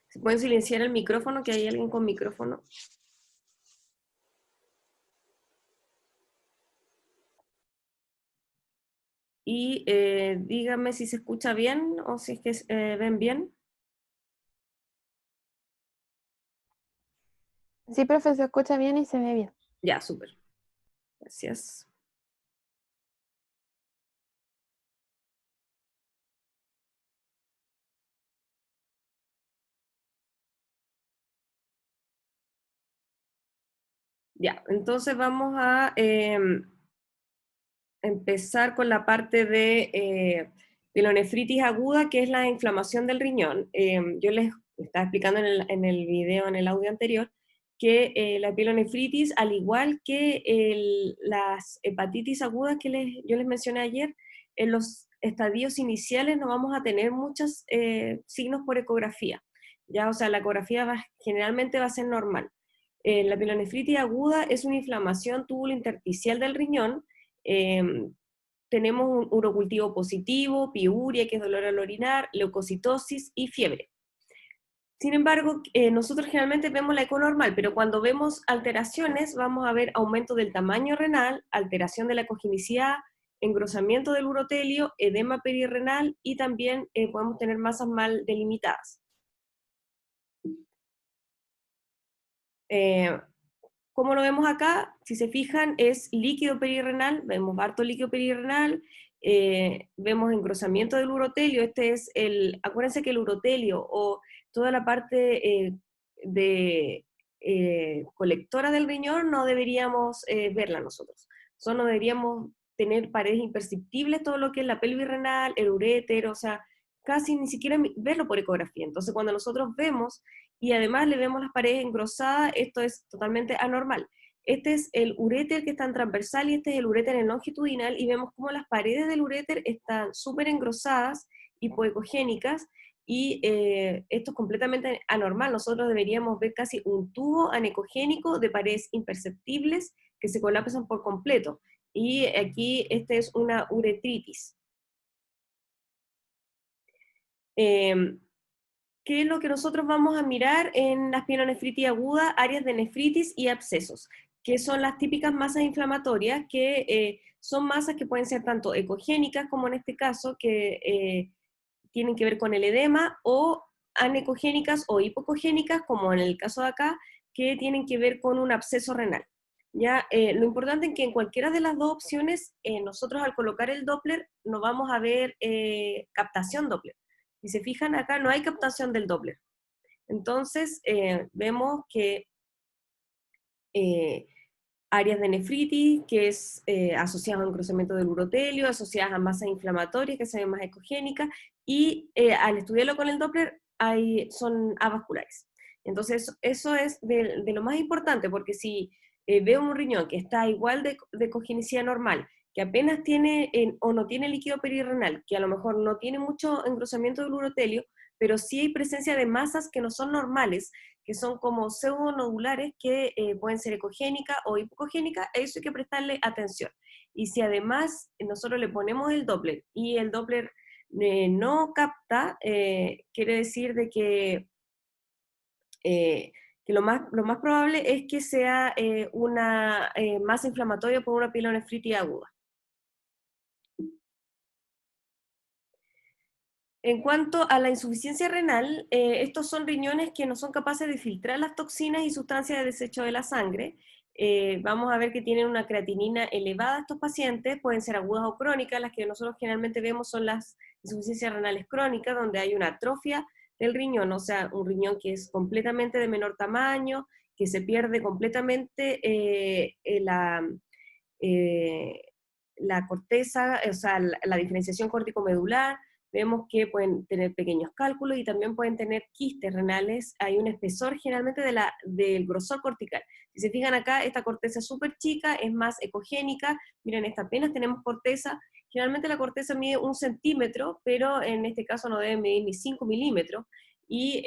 ¿Se pueden silenciar el micrófono, que hay alguien con micrófono? Y díganme si se escucha bien o si es que ven bien. Sí, profe, se escucha bien y se ve bien. Ya, súper. Gracias. Ya, entonces vamos a empezar con la parte de pielonefritis aguda, que es la inflamación del riñón. Yo les estaba explicando en el video, en el audio anterior, que la pielonefritis, al igual que las hepatitis agudas que yo les mencioné ayer, en los estadios iniciales no vamos a tener muchos signos por ecografía. Ya, o sea, la ecografía generalmente va a ser normal. La pielonefritis aguda es una inflamación tubulointersticial del riñón. eh, Tenemos un urocultivo positivo, piuria, que es dolor al orinar, leucocitosis y fiebre. Sin embargo, nosotros generalmente vemos la eco normal, pero cuando vemos alteraciones vamos a ver aumento del tamaño renal, alteración de la ecogenicidad, engrosamiento del urotelio, edema perirrenal y también podemos tener masas mal delimitadas. Eh, Como lo vemos acá, si se fijan, es líquido perirrenal, vemos harto líquido perirrenal, vemos engrosamiento del urotelio, acuérdense que el urotelio o toda la parte de colectora del riñón no deberíamos verla nosotros, solo deberíamos tener paredes imperceptibles, todo lo que es la pelvis renal, el uréter, o sea, casi ni siquiera verlo por ecografía. Entonces, cuando nosotros vemos y además le vemos las paredes engrosadas, esto es totalmente anormal. Este es el uréter que está en transversal y este es el uréter en longitudinal y vemos cómo las paredes del uréter están súper engrosadas, hipoecogénicas, y esto es completamente anormal. Nosotros deberíamos ver casi un tubo anecogénico de paredes imperceptibles que se colapsan por completo. Y aquí este es una uretritis. Eh, ¿Qué es lo que nosotros vamos a mirar en las pielonefritis aguda? Áreas de nefritis y abscesos, que son las típicas masas inflamatorias, que son masas que pueden ser tanto ecogénicas, como en este caso, que tienen que ver con el edema, o anecogénicas o hipocogénicas, como en el caso de acá, que tienen que ver con un absceso renal. ¿Ya? Lo importante es que en cualquiera de las dos opciones, nosotros al colocar el Doppler no vamos a ver captación Doppler. Si se fijan acá no hay captación del Doppler. Entonces vemos que eh, áreas de nefritis, que es asociadas a un engrosamiento del urotelio, asociadas a masas inflamatorias que se ven más ecogénicas, y al estudiarlo con el Doppler son avasculares. Entonces eso es de lo más importante, porque si veo un riñón que está igual de ecogenicidad normal, que apenas tiene o no tiene líquido perirrenal, que a lo mejor no tiene mucho engrosamiento del urotelio, pero sí hay presencia de masas que no son normales, que son como pseudonodulares que pueden ser ecogénicas o hipocogénicas, a eso hay que prestarle atención. Y si además nosotros le ponemos el Doppler y el Doppler no capta, quiere decir de que lo más probable es que sea una masa inflamatoria por una pielonefritis aguda. En cuanto a la insuficiencia renal, estos son riñones que no son capaces de filtrar las toxinas y sustancias de desecho de la sangre. Vamos a ver que tienen una creatinina elevada estos pacientes, pueden ser agudas o crónicas. Las que nosotros generalmente vemos son las insuficiencias renales crónicas, donde hay una atrofia del riñón, o sea, un riñón que es completamente de menor tamaño, que se pierde completamente eh, la corteza, o sea, la diferenciación córtico-medular. Vemos que pueden tener pequeños cálculos y también pueden tener quistes renales. Hay un espesor generalmente del grosor cortical. Si se fijan acá, esta corteza es súper chica, es más ecogénica. Miren, esta apenas tenemos corteza. Generalmente la corteza mide 1 centímetro, pero en este caso no debe medir ni 5 milímetros. Y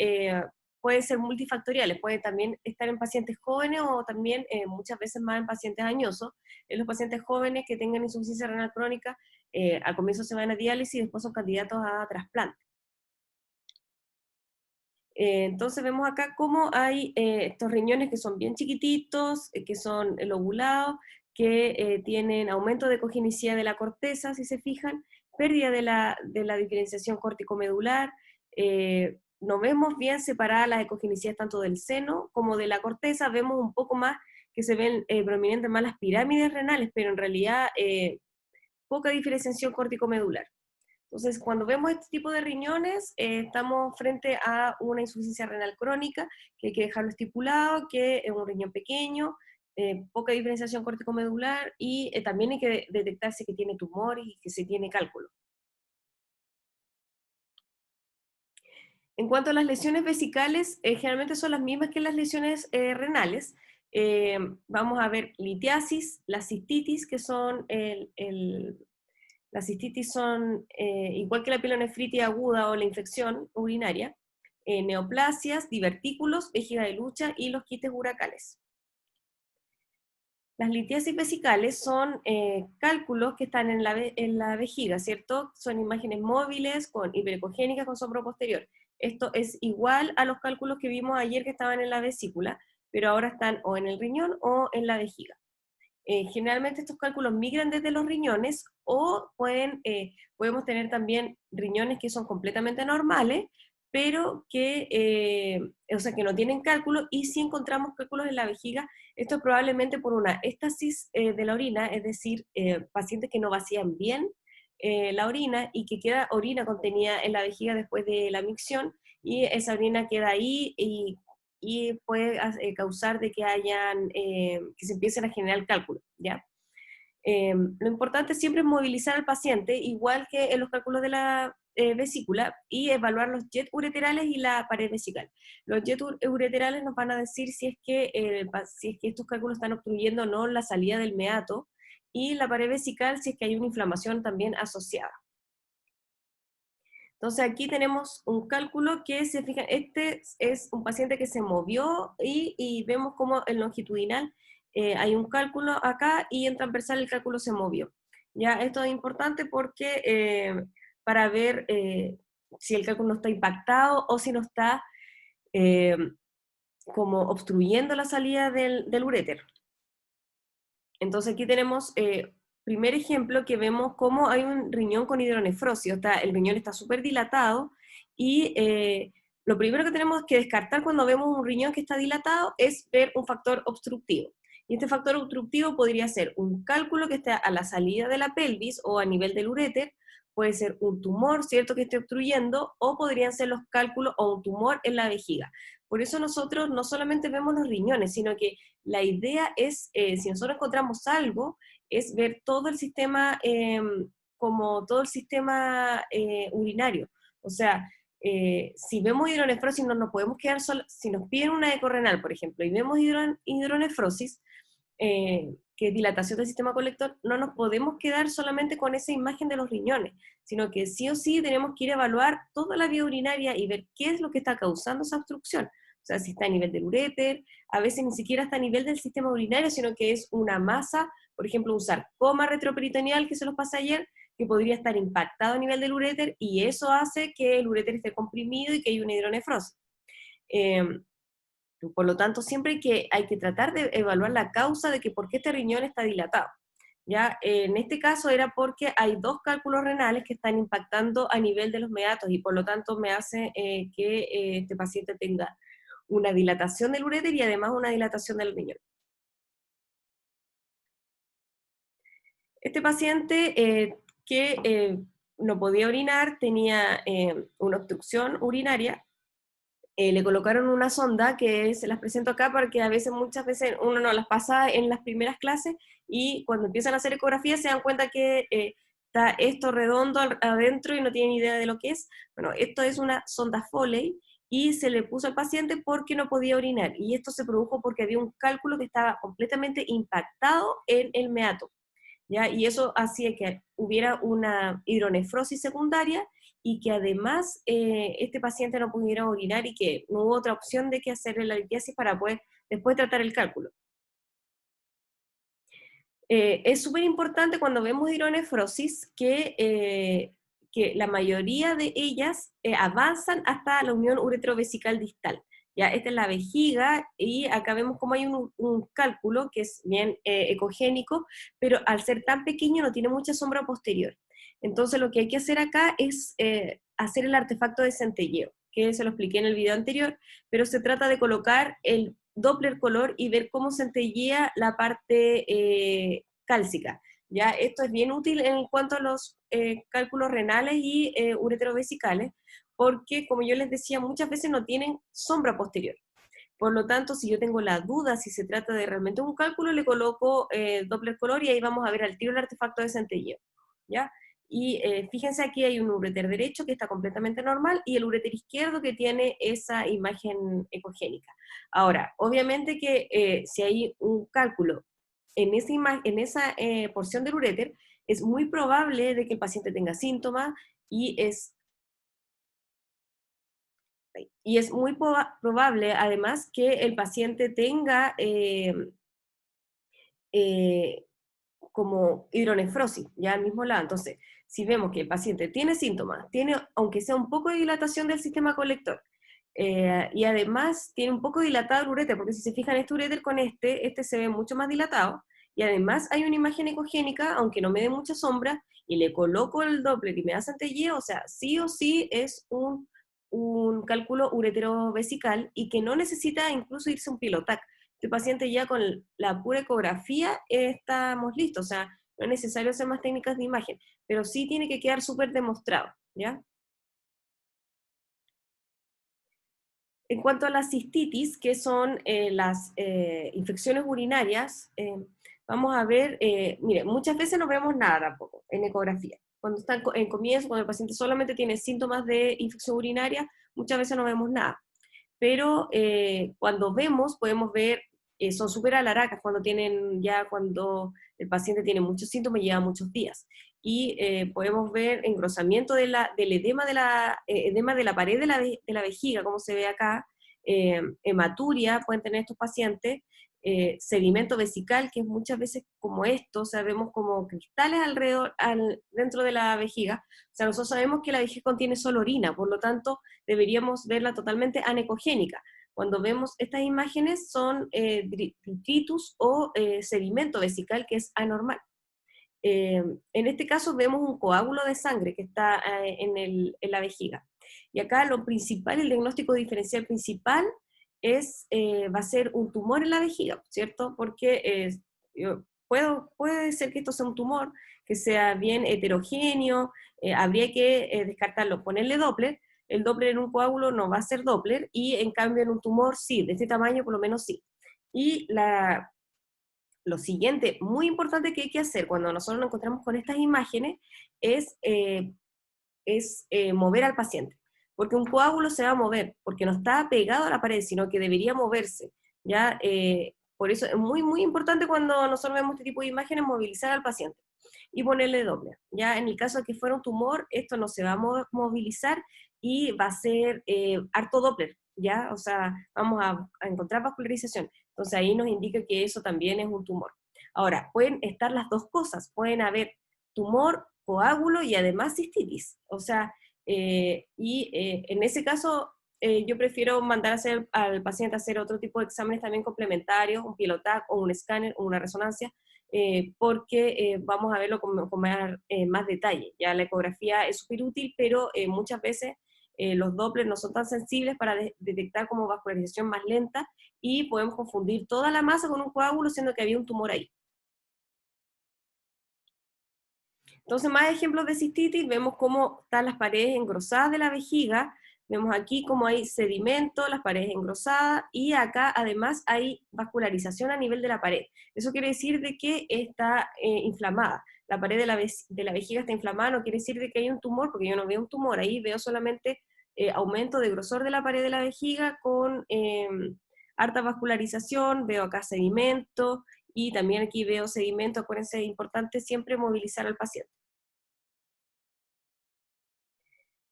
pueden ser multifactoriales, pueden también estar en pacientes jóvenes o también muchas veces más en pacientes añosos. En los pacientes jóvenes que tengan insuficiencia renal crónica, al comienzo se van a diálisis y después son candidatos a trasplante. Entonces vemos acá cómo hay estos riñones que son bien chiquititos, que son lobulados, que tienen aumento de cogenicidad de la corteza, si se fijan, pérdida de la diferenciación córtico-medular, no vemos bien separadas las ecogenicidades tanto del seno como de la corteza, vemos un poco más que se ven prominentes más las pirámides renales, pero en realidad poca diferenciación córtico-medular. Entonces, cuando vemos este tipo de riñones, estamos frente a una insuficiencia renal crónica, que hay que dejarlo estipulado, que es un riñón pequeño, poca diferenciación córtico-medular, y también hay que detectarse que tiene tumores y que se tiene cálculo. En cuanto a las lesiones vesicales, generalmente son las mismas que las lesiones renales. Vamos a ver litiasis, la cistitis, que son las cistitis son, igual que la pielonefritis aguda o la infección urinaria, neoplasias, divertículos, vejiga de lucha y los quistes uracales. Las litiasis vesicales son cálculos que están en la vejiga, ¿cierto? Son imágenes móviles, hiperecogénicas con sombra posterior. Esto es igual a los cálculos que vimos ayer que estaban en la vesícula, pero ahora están o en el riñón o en la vejiga. Generalmente estos cálculos migran desde los riñones o podemos tener también riñones que son completamente normales, pero o sea, que no tienen cálculos, y si encontramos cálculos en la vejiga, esto es probablemente por una éstasis de la orina, es decir, pacientes que no vacían bien la orina y que queda orina contenida en la vejiga después de la micción, y esa orina queda ahí y puede causar de que que se empiecen a generar cálculos, ¿ya? Lo importante siempre es movilizar al paciente, igual que en los cálculos de la vesícula, y evaluar los jet ureterales y la pared vesical. Los jet ureterales nos van a decir si es que estos cálculos están obstruyendo o no la salida del meato, y la pared vesical si es que hay una inflamación también asociada. Entonces aquí tenemos un cálculo que, se fijan, este es un paciente que se movió y vemos como en longitudinal hay un cálculo acá y en transversal el cálculo se movió. Ya, esto es importante porque para ver si el cálculo no está impactado o si no está eh, como obstruyendo la salida del uréter. Entonces aquí tenemos, primer ejemplo, que vemos cómo hay un riñón con hidronefrosis, el riñón está súper dilatado, y lo primero que tenemos que descartar cuando vemos un riñón que está dilatado es ver un factor obstructivo. Y este factor obstructivo podría ser un cálculo que esté a la salida de la pelvis o a nivel del uréter, puede ser un tumor, ¿cierto?, que esté obstruyendo, o podrían ser los cálculos o un tumor en la vejiga. Por eso nosotros no solamente vemos los riñones, sino que la idea es, si nosotros encontramos algo, es ver todo el sistema, como todo el sistema urinario. O sea, si vemos hidronefrosis, no nos podemos quedar solo, si nos piden una eco renal, por ejemplo, y vemos hidronefrosis, que es dilatación del sistema colector, no nos podemos quedar solamente con esa imagen de los riñones, sino que sí o sí tenemos que ir a evaluar toda la vía urinaria y ver qué es lo que está causando esa obstrucción. O sea, si está a nivel del uréter, a veces ni siquiera está a nivel del sistema urinario, sino que es una masa, por ejemplo, un sarcoma retroperitoneal, que se los pasé ayer, que podría estar impactado a nivel del uréter, y eso hace que el uréter esté comprimido y que haya una hidronefrosis. Por lo tanto, siempre hay que tratar de evaluar la causa de que por qué este riñón está dilatado. ¿Ya? En este caso era porque hay dos cálculos renales que están impactando a nivel de los meatos, y por lo tanto me hace que este paciente tenga una dilatación del uréter y además una dilatación del riñón. Este paciente que no podía orinar, tenía una obstrucción urinaria, le colocaron una sonda que se las presento acá porque a veces, muchas veces uno no las pasa en las primeras clases, y cuando empiezan a hacer ecografías se dan cuenta que está esto redondo adentro y no tienen idea de lo que es. Bueno, esto es una sonda Foley, y se le puso al paciente porque no podía orinar, y esto se produjo porque había un cálculo que estaba completamente impactado en el meato, ¿ya? Y eso hacía que hubiera una hidronefrosis secundaria, y que además este paciente no pudiera orinar y que no hubo otra opción de que hacerle la litiasis para poder después tratar el cálculo. Es súper importante cuando vemos hidronefrosis que que la mayoría de ellas avanzan hasta la unión uretrovesical distal. Ya, esta es la vejiga, y acá vemos cómo hay un cálculo que es bien ecogénico, pero al ser tan pequeño no tiene mucha sombra posterior. Entonces lo que hay que hacer acá es hacer el artefacto de centelleo, que se lo expliqué en el video anterior, pero se trata de colocar el Doppler color y ver cómo centellea la parte cálcica. Ya, esto es bien útil en cuanto a los cálculos renales y uretrovesicales, porque, como yo les decía, muchas veces no tienen sombra posterior. Por lo tanto, si yo tengo la duda si se trata de realmente un cálculo, le coloco Doppler color y ahí vamos a ver al tiro el artefacto de centelleo, ¿ya? Y fíjense, aquí hay un ureter derecho que está completamente normal y el ureter izquierdo que tiene esa imagen ecogénica. Ahora, obviamente que si hay un cálculo en esa porción del ureter, es muy probable de que el paciente tenga síntomas y es muy probable, además, que el paciente tenga eh, como hidronefrosis, ya al mismo lado. Entonces, si vemos que el paciente tiene síntomas, tiene, aunque sea un poco de dilatación del sistema colector, y además tiene un poco dilatado el uréter, porque si se fijan, este uréter con este se ve mucho más dilatado, y además hay una imagen ecogénica, aunque no me dé mucha sombra, y le coloco el Doppler y me da centelleo, o sea, sí o sí es un cálculo ureterovesical y que no necesita incluso irse a un pilotac. Este paciente ya con la pura ecografía estamos listos, o sea, no es necesario hacer más técnicas de imagen, pero sí tiene que quedar súper demostrado, ¿ya? En cuanto a la cistitis, que son las infecciones urinarias, vamos a ver, mire, muchas veces no vemos nada tampoco en ecografía. Cuando está en comienzo, cuando el paciente solamente tiene síntomas de infección urinaria, muchas veces no vemos nada. Pero cuando vemos, podemos ver, son súper alaracas cuando el paciente tiene muchos síntomas y lleva muchos días. Y podemos ver engrosamiento del edema de la pared de la vejiga, como se ve acá, hematuria pueden tener estos pacientes, sedimento vesical, que es muchas veces como esto, o sea, vemos como cristales dentro de la vejiga. O sea, nosotros sabemos que la vejiga contiene solo orina, por lo tanto, deberíamos verla totalmente anecogénica. Cuando vemos estas imágenes son detritus o sedimento vesical, que es anormal. En este caso vemos un coágulo de sangre que está en la vejiga. Y acá lo principal, el diagnóstico diferencial principal va a ser un tumor en la vejiga, ¿cierto? Porque puede ser que esto sea un tumor, que sea bien heterogéneo, habría que descartarlo, ponerle Doppler. El Doppler en un coágulo no va a ser Doppler, y en cambio en un tumor sí, de este tamaño por lo menos sí. Y lo siguiente, muy importante que hay que hacer cuando nosotros nos encontramos con estas imágenes es mover al paciente, porque un coágulo se va a mover, porque no está pegado a la pared, sino que debería moverse, ¿ya? Por eso es muy, muy importante cuando nosotros vemos este tipo de imágenes, movilizar al paciente y ponerle Doppler. Ya en el caso de que fuera un tumor, esto no se va a movilizar y va a ser harto Doppler, ¿ya? O sea, vamos a encontrar vascularización. Entonces ahí nos indica que eso también es un tumor. Ahora, pueden estar las dos cosas, pueden haber tumor, coágulo y además cistitis. O sea, en ese caso yo prefiero mandar a hacer, al paciente a hacer otro tipo de exámenes también complementarios, un pilotac o un escáner o una resonancia, porque vamos a verlo con más detalle. Ya la ecografía es súper útil, pero muchas veces los Doppler no son tan sensibles para detectar como vascularización más lenta, y podemos confundir toda la masa con un coágulo, siendo que había un tumor ahí. Entonces, más ejemplos de cistitis, vemos cómo están las paredes engrosadas de la vejiga, vemos aquí cómo hay sedimento, las paredes engrosadas, y acá además hay vascularización a nivel de la pared. Eso quiere decir de que está inflamada. La pared de la vejiga está inflamada, no quiere decir de que hay un tumor, porque yo no veo un tumor, ahí veo solamente aumento de grosor de la pared de la vejiga con harta vascularización, veo acá sedimento, y también aquí veo sedimento. Acuérdense, es importante siempre movilizar al paciente.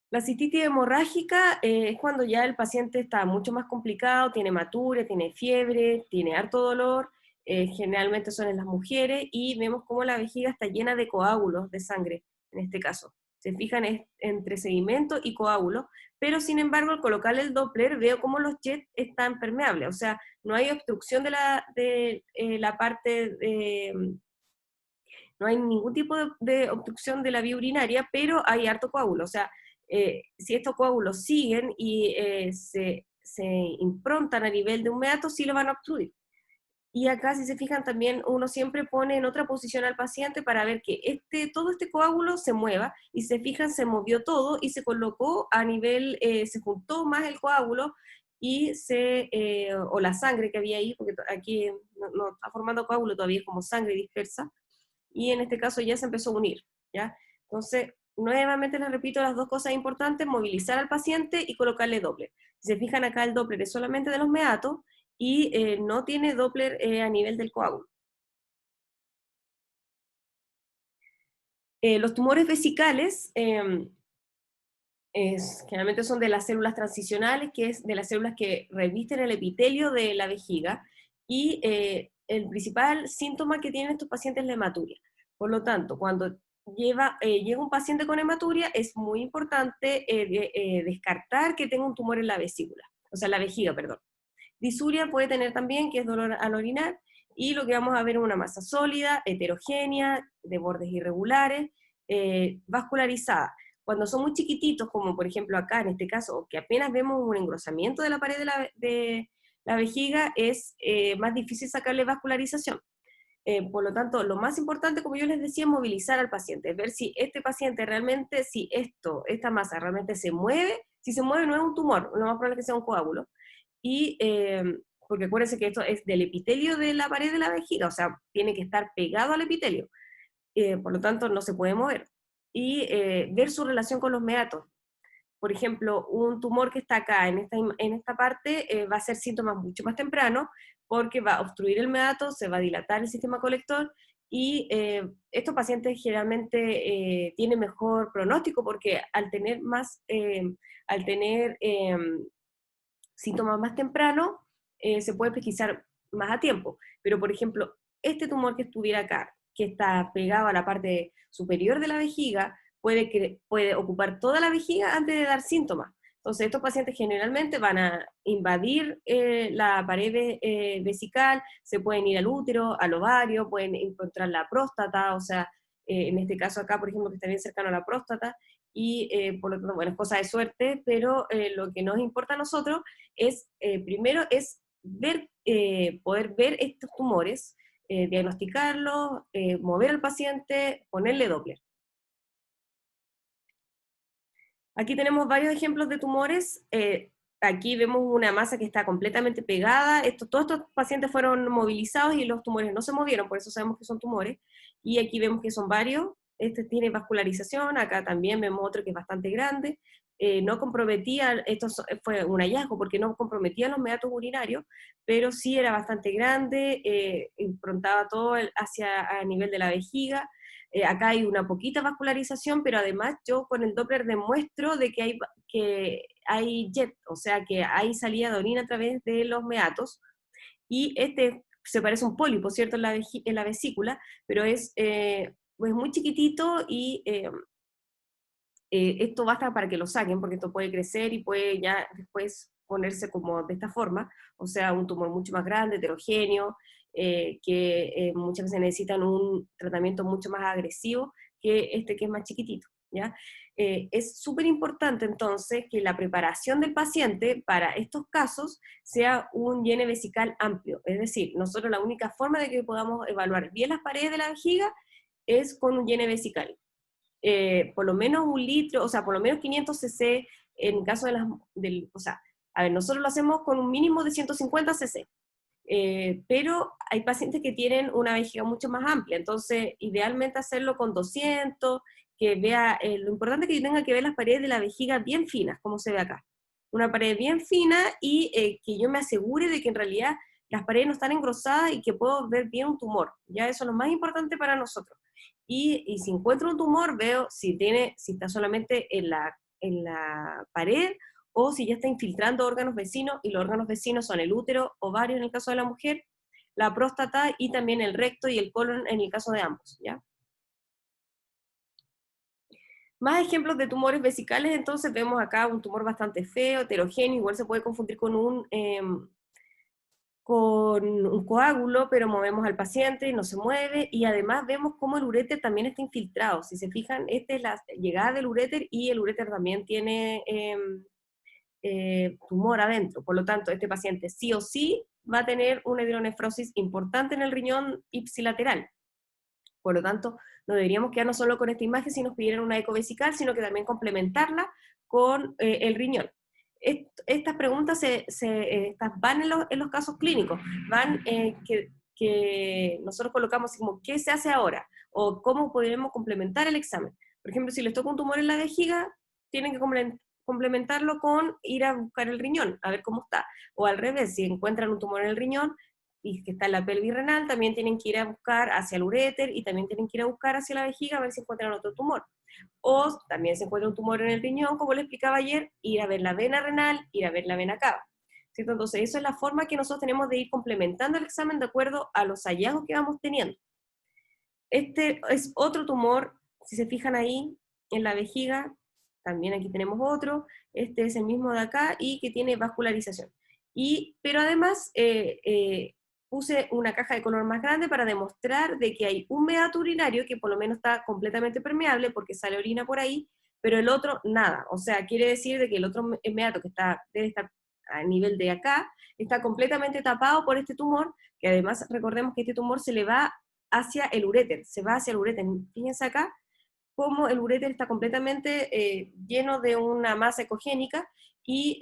La cistitis hemorrágica es cuando ya el paciente está mucho más complicado, tiene hematuria, tiene fiebre, tiene harto dolor, generalmente son en las mujeres, y vemos cómo la vejiga está llena de coágulos de sangre, en este caso. se fijan entre sedimento y coágulo, pero sin embargo al colocarle el Doppler veo cómo los jets están permeables, o sea, no hay obstrucción de la parte no hay ningún tipo de obstrucción de la vía urinaria, pero hay harto coágulo, o sea, si estos coágulos siguen y se improntan a nivel de un meato, sí lo van a obstruir. Y acá, si se fijan, también uno siempre pone en otra posición al paciente para ver que todo este coágulo se mueva, y se fijan, se movió todo y se colocó a nivel, se juntó más el coágulo y o la sangre que había ahí, porque aquí no está formando coágulo, todavía es como sangre dispersa, y en este caso ya se empezó a unir, ¿ya? Entonces, nuevamente les repito las dos cosas importantes: movilizar al paciente y colocarle Doppler. Si se fijan acá, el Doppler es solamente de los meatos y no tiene Doppler a nivel del coágulo. Los tumores vesicales generalmente son de las células transicionales, que es de las células que revisten el epitelio de la vejiga, y el principal síntoma que tienen estos pacientes es la hematuria. Por lo tanto, cuando llega un paciente con hematuria, es muy importante descartar que tenga un tumor en la vesícula, o sea, la vejiga, perdón. Disuria puede tener también, que es dolor al orinar, y lo que vamos a ver es una masa sólida, heterogénea, de bordes irregulares, vascularizada. Cuando son muy chiquititos, como por ejemplo acá en este caso, que apenas vemos un engrosamiento de la pared de la vejiga, es más difícil sacarle vascularización. Por lo tanto, lo más importante, como yo les decía, es movilizar al paciente, ver si este paciente realmente, si esta masa realmente se mueve. Si se mueve, no es un tumor, lo más probable es que sea un coágulo. Y porque acuérdense que esto es del epitelio de la pared de la vejiga, o sea, tiene que estar pegado al epitelio, por lo tanto no se puede mover. Y ver su relación con los meatos. Por ejemplo, un tumor que está acá en esta parte va a ser síntomas mucho más temprano, porque va a obstruir el meato, se va a dilatar el sistema colector, y estos pacientes generalmente tienen mejor pronóstico, porque al tener síntomas más tempranos, se puede pesquisar más a tiempo. Pero, por ejemplo, este tumor que estuviera acá, que está pegado a la parte superior de la vejiga, puede ocupar toda la vejiga antes de dar síntomas. Entonces, estos pacientes generalmente van a invadir la pared vesical, se pueden ir al útero, al ovario, pueden encontrar la próstata, o sea, en este caso acá, por ejemplo, que está bien cercano a la próstata, y por lo tanto, bueno, es cosa de suerte, pero lo que nos importa a nosotros es, primero, es poder ver estos tumores, diagnosticarlos, mover al paciente, ponerle Doppler. Aquí tenemos varios ejemplos de tumores. Aquí vemos una masa que está completamente pegada. Todos estos pacientes fueron movilizados y los tumores no se movieron, por eso sabemos que son tumores. Y aquí vemos que son varios. Este tiene vascularización, acá también vemos otro que es bastante grande. No comprometía, fue un hallazgo porque no comprometía los meatos urinarios, pero sí era bastante grande, improntaba todo hacia a nivel de la vejiga. Acá hay una poquita vascularización, pero además yo con el Doppler demuestro de que hay jet, o sea que hay salida de orina a través de los meatos, y este se parece a un pólipo, ¿cierto?, en la vesícula, pero es muy chiquitito, y esto basta para que lo saquen, porque esto puede crecer y puede ya después ponerse como de esta forma, o sea, un tumor mucho más grande, heterogéneo, que muchas veces necesitan un tratamiento mucho más agresivo que este que es más chiquitito, ¿ya? Es súper importante entonces que la preparación del paciente para estos casos sea un llene vesical amplio, es decir, nosotros la única forma de que podamos evaluar bien las paredes de la vejiga es con un llene vesical. Por lo menos 1 litro, o sea, por lo menos 500 cc en caso o sea, a ver, nosotros lo hacemos con un mínimo de 150 cc, pero hay pacientes que tienen una vejiga mucho más amplia, entonces idealmente hacerlo con 200, que vea, lo importante es que tenga que ver las paredes de la vejiga bien finas, como se ve acá. Una pared bien fina, y que yo me asegure de que en realidad las paredes no están engrosadas y que puedo ver bien un tumor. Ya eso es lo más importante para nosotros. Y si encuentro un tumor, veo si está solamente en la pared, o si ya está infiltrando órganos vecinos, y los órganos vecinos son el útero, ovario en el caso de la mujer, la próstata, y también el recto y el colon en el caso de ambos, ¿ya? Más ejemplos de tumores vesicales, entonces vemos acá un tumor bastante feo, heterogéneo, igual se puede confundir con un coágulo, pero movemos al paciente y no se mueve, y además vemos cómo el uréter también está infiltrado. Si se fijan, esta es la llegada del uréter, y el uréter también tiene tumor adentro. Por lo tanto, este paciente sí o sí va a tener una hidronefrosis importante en el riñón ipsilateral. Por lo tanto, no deberíamos quedarnos solo con esta imagen si nos pidieran una ecovesical, sino que también complementarla con el riñón. Estas preguntas estas van en los casos clínicos, van que nosotros colocamos como ¿qué se hace ahora? O ¿cómo podemos complementar el examen? Por ejemplo, si les toca un tumor en la vejiga, tienen que complementarlo con ir a buscar el riñón, a ver cómo está. O al revés, si encuentran un tumor en el riñón, y que está en la pelvis renal, también tienen que ir a buscar hacia el uréter y también tienen que ir a buscar hacia la vejiga a ver si encuentran otro tumor. O también se encuentra un tumor en el riñón, como les explicaba ayer, ir a ver la vena renal, ir a ver la vena cava. ¿Cierto? Entonces, eso es la forma que nosotros tenemos de ir complementando el examen de acuerdo a los hallazgos que vamos teniendo. Este es otro tumor, si se fijan ahí, en la vejiga, también aquí tenemos otro, este es el mismo de acá y que tiene vascularización. Pero además puse una caja de color más grande para demostrar de que hay un meato urinario que por lo menos está completamente permeable porque sale orina por ahí, pero el otro nada. O sea, quiere decir de que el otro meato que debe estar a nivel de acá, está completamente tapado por este tumor, que además recordemos que este tumor se le va hacia el uréter, se va hacia el uréter. Fíjense acá cómo el uréter está completamente lleno de una masa ecogénica, y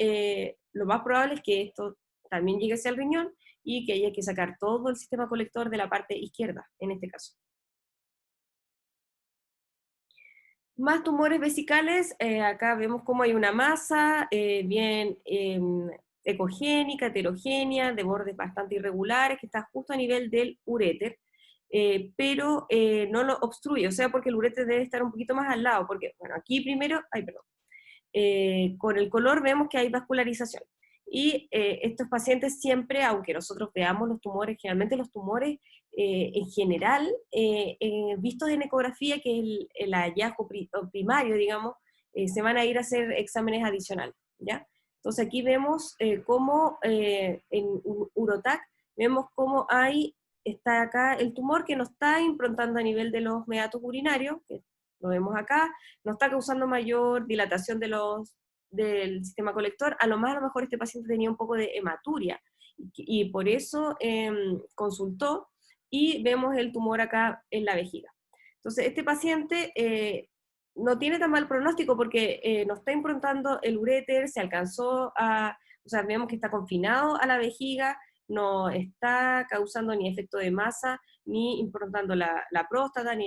lo más probable es que esto también llegue hacia el riñón y que haya que sacar todo el sistema colector de la parte izquierda, en este caso. Más tumores vesicales, acá vemos cómo hay una masa bien ecogénica, heterogénea, de bordes bastante irregulares, que está justo a nivel del uréter, pero no lo obstruye, o sea, porque el uréter debe estar un poquito más al lado, porque, bueno, aquí primero, ay, perdón, con el color vemos que hay vascularización. Y estos pacientes siempre, aunque nosotros veamos los tumores, generalmente los tumores en general, vistos en ecografía, que es el hallazgo primario, digamos, se van a ir a hacer exámenes adicionales, ¿ya? Entonces aquí vemos cómo en Urotac, vemos cómo está acá el tumor que no está improntando a nivel de los meatos urinarios, que lo vemos acá, no está causando mayor dilatación del sistema colector. A lo mejor este paciente tenía un poco de hematuria, y por eso consultó, y vemos el tumor acá en la vejiga. Entonces, este paciente no tiene tan mal pronóstico porque no está improntando el uréter, o sea, vemos que está confinado a la vejiga, no está causando ni efecto de masa, ni improntando la próstata,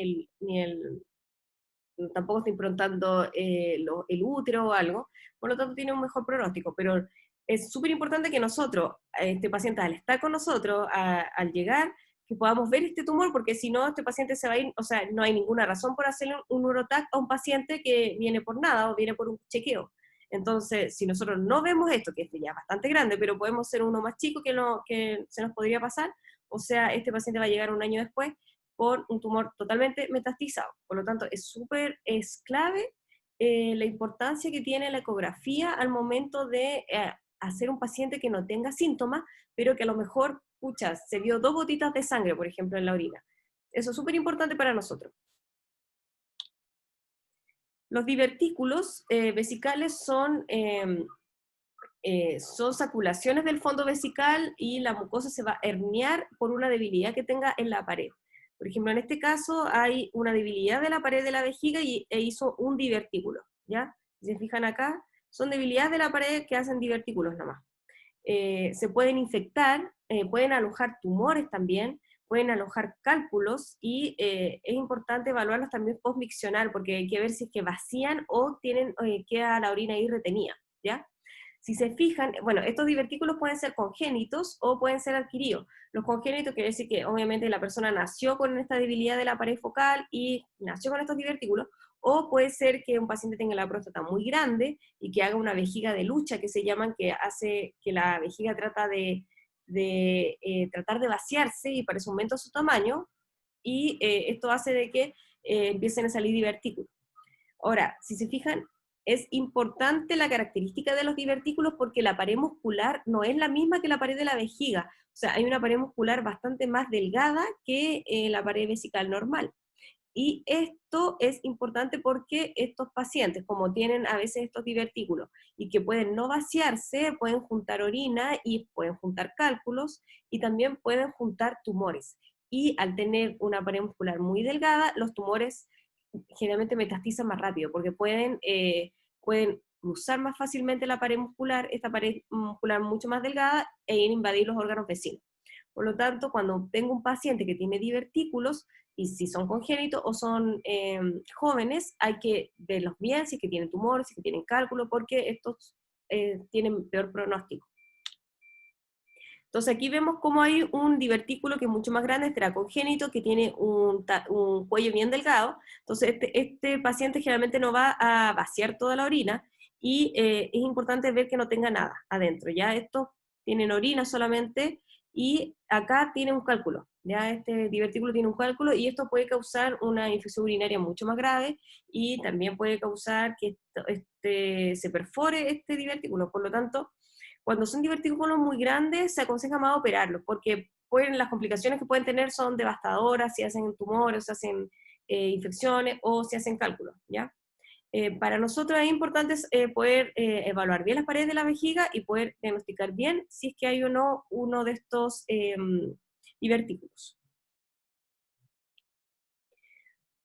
tampoco está improntando el útero o algo, por lo tanto tiene un mejor pronóstico, pero es súper importante que nosotros, este paciente al estar con nosotros, al llegar, que podamos ver este tumor, porque si no, este paciente se va a ir, o sea, no hay ninguna razón por hacerle un Urotac a un paciente que viene por nada o viene por un chequeo. Entonces, si nosotros no vemos esto, que es ya bastante grande, pero podemos ser uno más chico que se nos podría pasar, o sea, este paciente va a llegar un año después por un tumor totalmente metastizado. Por lo tanto, es clave la importancia que tiene la ecografía al momento de hacer un paciente que no tenga síntomas, pero que a lo mejor, pucha, se vio 2 gotitas de sangre, por ejemplo, en la orina. Eso es súper importante para nosotros. Los divertículos vesicales son saculaciones del fondo vesical, y la mucosa se va a herniar por una debilidad que tenga en la pared. Por ejemplo, en este caso hay una debilidad de la pared de la vejiga e hizo un divertículo, ¿ya? Si se fijan acá, son debilidades de la pared que hacen divertículos nomás. Se pueden infectar, pueden alojar tumores también, pueden alojar cálculos, y es importante evaluarlos también post-miccional, porque hay que ver si es que vacían o queda la orina ahí retenida, ¿ya? Si se fijan, bueno, estos divertículos pueden ser congénitos o pueden ser adquiridos. Los congénitos quiere decir que obviamente la persona nació con esta debilidad de la pared focal y nació con estos divertículos, o puede ser que un paciente tenga la próstata muy grande y que haga una vejiga de lucha, que se llaman, que hace que la vejiga tratar de vaciarse y para eso aumenta su tamaño, y esto hace de que empiecen a salir divertículos. Ahora, si se fijan, es importante la característica de los divertículos porque la pared muscular no es la misma que la pared de la vejiga. O sea, hay una pared muscular bastante más delgada que la pared vesical normal. Y esto es importante porque estos pacientes, como tienen a veces estos divertículos y que pueden no vaciarse, pueden juntar orina y pueden juntar cálculos y también pueden juntar tumores. Y al tener una pared muscular muy delgada, los tumores generalmente metastizan más rápido porque pueden cruzar más fácilmente la pared muscular, esta pared muscular mucho más delgada, e invadir los órganos vecinos. Por lo tanto, cuando tengo un paciente que tiene divertículos, y si son congénitos o son jóvenes, hay que verlos bien, si es que tienen tumores, si es que tienen cálculo, porque estos tienen peor pronóstico. Entonces aquí vemos cómo hay un divertículo que es mucho más grande, este era congénito, que tiene un cuello bien delgado. Entonces este paciente generalmente no va a vaciar toda la orina y es importante ver que no tenga nada adentro. Ya estos tienen orina solamente y acá tiene un cálculo. Ya este divertículo tiene un cálculo y esto puede causar una infección urinaria mucho más grave y también puede causar que se perfore este divertículo. Por lo tanto, cuando son divertículos muy grandes, se aconseja más operarlos, porque las complicaciones que pueden tener son devastadoras, si hacen tumores, si hacen infecciones o si hacen cálculos, ¿ya? Para nosotros es importante poder evaluar bien las paredes de la vejiga y poder diagnosticar bien si es que hay o no uno de estos divertículos.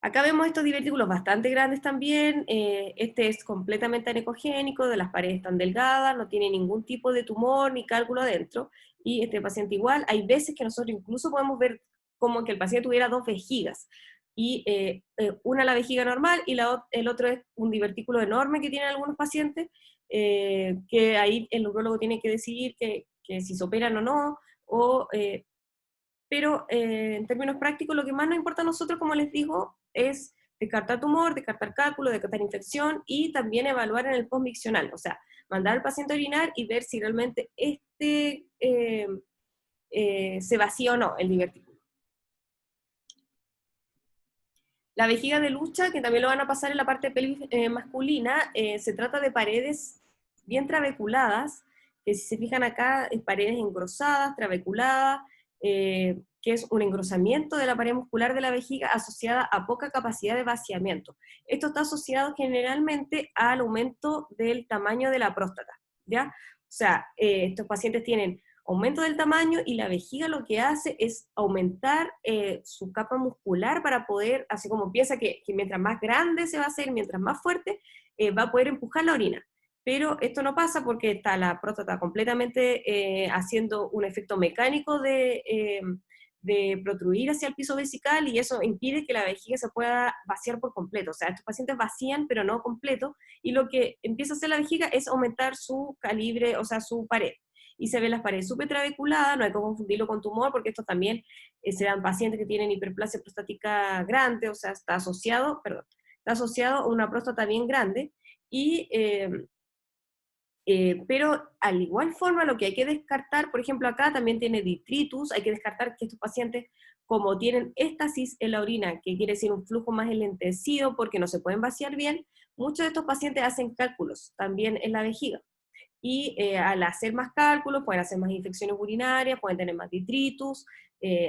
Acá vemos estos divertículos bastante grandes también, este es completamente anecogénico, de las paredes tan delgadas, no tiene ningún tipo de tumor ni cálculo adentro, y este paciente igual, hay veces que nosotros incluso podemos ver como que el paciente tuviera dos vejigas, y una la vejiga normal y el otro es un divertículo enorme que tienen algunos pacientes, que ahí el neurólogo tiene que decidir que si se operan o no, pero en términos prácticos lo que más nos importa a nosotros, como les digo, es descartar tumor, descartar cálculo, descartar infección y también evaluar en el postmiccional, o sea, mandar al paciente a orinar y ver si realmente se vacía o no el divertículo. La vejiga de lucha, que también lo van a pasar en la parte pelvis masculina, se trata de paredes bien trabeculadas, que si se fijan acá, es paredes engrosadas, trabeculadas, que es un engrosamiento de la pared muscular de la vejiga asociada a poca capacidad de vaciamiento. Esto está asociado generalmente al aumento del tamaño de la próstata, ¿ya? O sea, estos pacientes tienen aumento del tamaño y la vejiga lo que hace es aumentar su capa muscular para poder, así como piensa que mientras más grande se va a hacer, mientras más fuerte, va a poder empujar la orina. Pero esto no pasa porque está la próstata completamente haciendo un efecto mecánico de protruir hacia el piso vesical y eso impide que la vejiga se pueda vaciar por completo. O sea, estos pacientes vacían, pero no completo, y lo que empieza a hacer la vejiga es aumentar su calibre, o sea, su pared y se ven las paredes súper trabeculadas, no hay que confundirlo con tumor, porque esto también se dan pacientes que tienen hiperplasia prostática grande, o sea, está asociado a una próstata bien grande, y, pero al igual forma lo que hay que descartar, por ejemplo acá también tiene detritus, hay que descartar que estos pacientes como tienen éstasis en la orina, que quiere decir un flujo más enlentecido porque no se pueden vaciar bien, muchos de estos pacientes hacen cálculos también en la vejiga y al hacer más cálculos pueden hacer más infecciones urinarias, pueden tener más detritus,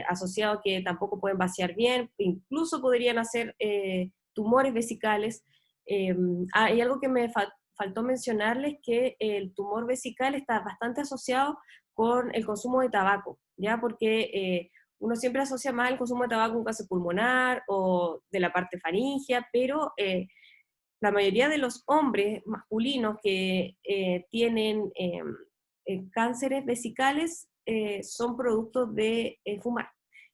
asociado a que tampoco pueden vaciar bien, incluso podrían hacer tumores vesicales. Hay algo que me faltó mencionarles, que el tumor vesical está bastante asociado con el consumo de tabaco, ¿ya? Porque uno siempre asocia más el consumo de tabaco con cáncer pulmonar o de la parte faríngea, pero la mayoría de los hombres masculinos que tienen cánceres vesicales son productos de fumar.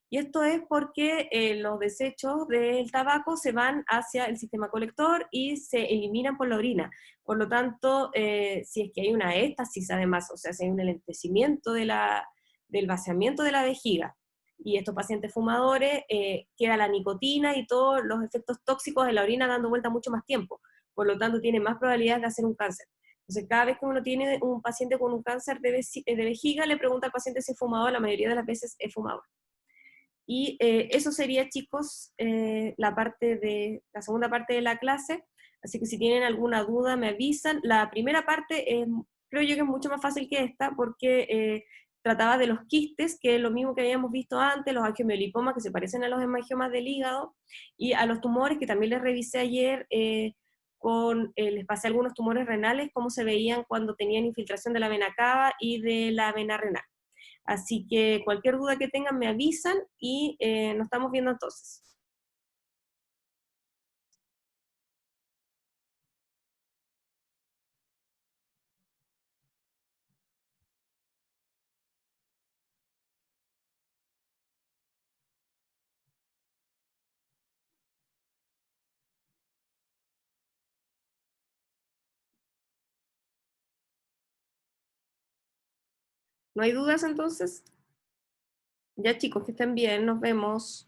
Y esto es porque los desechos del tabaco se van hacia el sistema colector y se eliminan por la orina. Por lo tanto, si es que hay una éstasis además, o sea, si hay un enlentecimiento del vaciamiento de la vejiga, y estos pacientes fumadores, queda la nicotina y todos los efectos tóxicos de la orina dando vuelta mucho más tiempo, por lo tanto tiene más probabilidades de hacer un cáncer. Entonces cada vez que uno tiene un paciente con un cáncer de vejiga, le pregunta al paciente si es fumador, la mayoría de las veces es fumador. Y eso sería, chicos, la segunda parte de la clase. Así que si tienen alguna duda me avisan. La primera parte creo yo que es mucho más fácil que esta porque trataba de los quistes, que es lo mismo que habíamos visto antes, los angiomiolipomas que se parecen a los hemangiomas del hígado, y a los tumores que también les revisé ayer, les pasé algunos tumores renales, cómo se veían cuando tenían infiltración de la vena cava y de la vena renal. Así que cualquier duda que tengan me avisan y nos estamos viendo entonces. ¿No hay dudas entonces? Ya chicos, que estén bien, nos vemos.